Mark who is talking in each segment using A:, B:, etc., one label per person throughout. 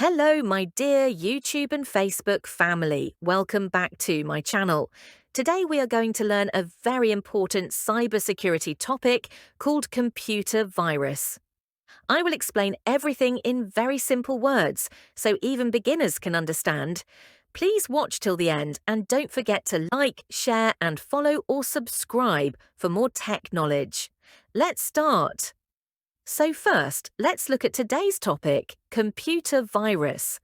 A: Hello, my dear YouTube and Facebook family. Welcome back to my channel. Today we are going to learn a very important cybersecurity topic called computer virus. I will explain everything in very simple words so even beginners can understand. Please watch till the end and don't forget to like, share and follow or subscribe for more tech knowledge. Let's start. So first, let's look at today's topic, computer virus.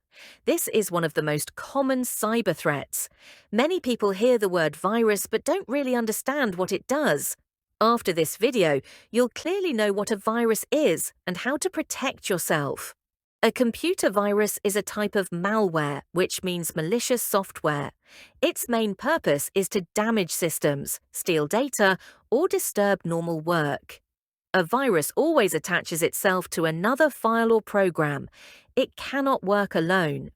A: This is one of the most common cyber threats. Many people hear the word virus but don't really understand what it does. After this video, you'll clearly know what a virus is and how to protect yourself. A computer virus is a type of malware, which means malicious software. Its main purpose is to damage systems, steal data, or disturb normal work. A virus always attaches itself to another file or program. It cannot work alone.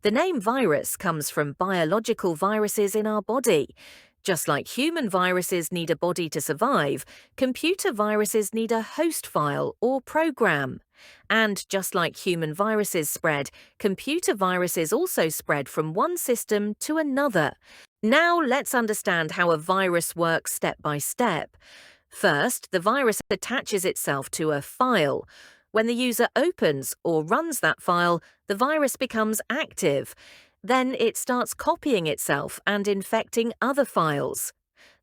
A: The name virus comes from biological viruses in our body. Just like human viruses need a body to survive, computer viruses need a host file or program. And just like human viruses spread, computer viruses also spread from one system to another. Now let's understand how a virus works step by step. First, the virus attaches itself to a file. When the user opens or runs that file, the virus becomes active. Then it starts copying itself and infecting other files.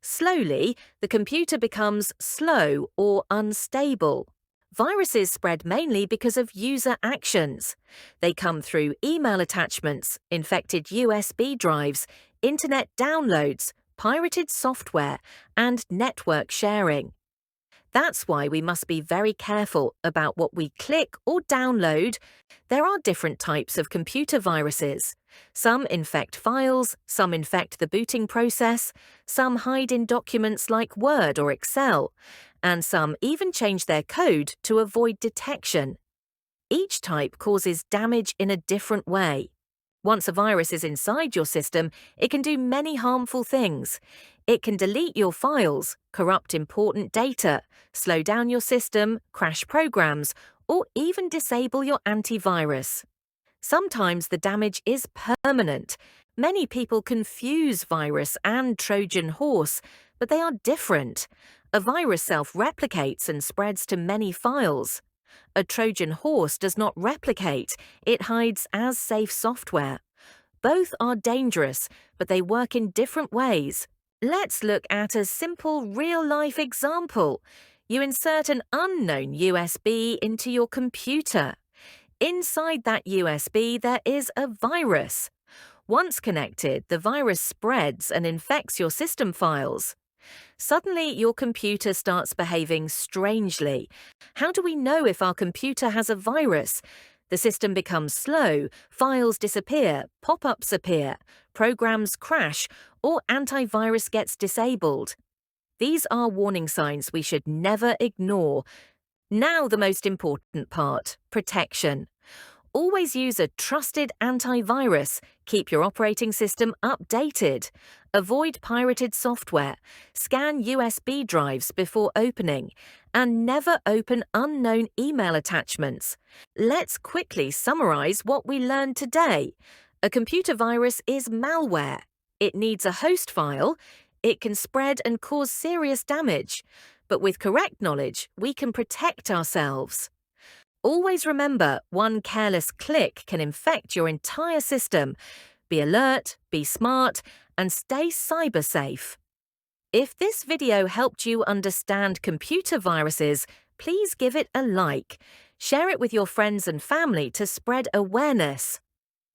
A: Slowly, the computer becomes slow or unstable. Viruses spread mainly because of user actions. They come through email attachments, infected USB drives, internet downloads, pirated software, and network sharing. That's why we must be very careful about what we click or download. There are different types of computer viruses. Some infect files, some infect the booting process, some hide in documents like Word or Excel, and some even change their code to avoid detection. Each type causes damage in a different way. Once a virus is inside your system, it can do many harmful things. It can delete your files, corrupt important data, slow down your system, crash programs, or even disable your antivirus. Sometimes the damage is permanent. Many people confuse virus and Trojan horse, but they are different. A virus self-replicates and spreads to many files. A Trojan horse does not replicate, it hides as safe software. Both are dangerous, but they work in different ways. Let's look at a simple real-life example. You insert an unknown USB into your computer. Inside that USB, there is a virus. Once connected, the virus spreads and infects your system files. Suddenly, your computer starts behaving strangely. How do we know if our computer has a virus? The system becomes slow, files disappear, pop-ups appear, programs crash, or antivirus gets disabled. These are warning signs we should never ignore. Now the most important part, protection. Always use a trusted antivirus. Keep your operating system updated. Avoid pirated software. Scan USB drives before opening. And never open unknown email attachments. Let's quickly summarize what we learned today. A computer virus is malware. It needs a host file. It can spread and cause serious damage. But with correct knowledge, we can protect ourselves. Always remember, one careless click can infect your entire system. Be alert, be smart, and stay cyber safe. If this video helped you understand computer viruses, please give it a like. Share it with your friends and family to spread awareness.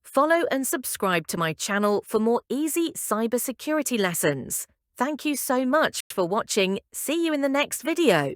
A: Follow and subscribe to my channel for more easy cybersecurity lessons. Thank you so much for watching. See you in the next video.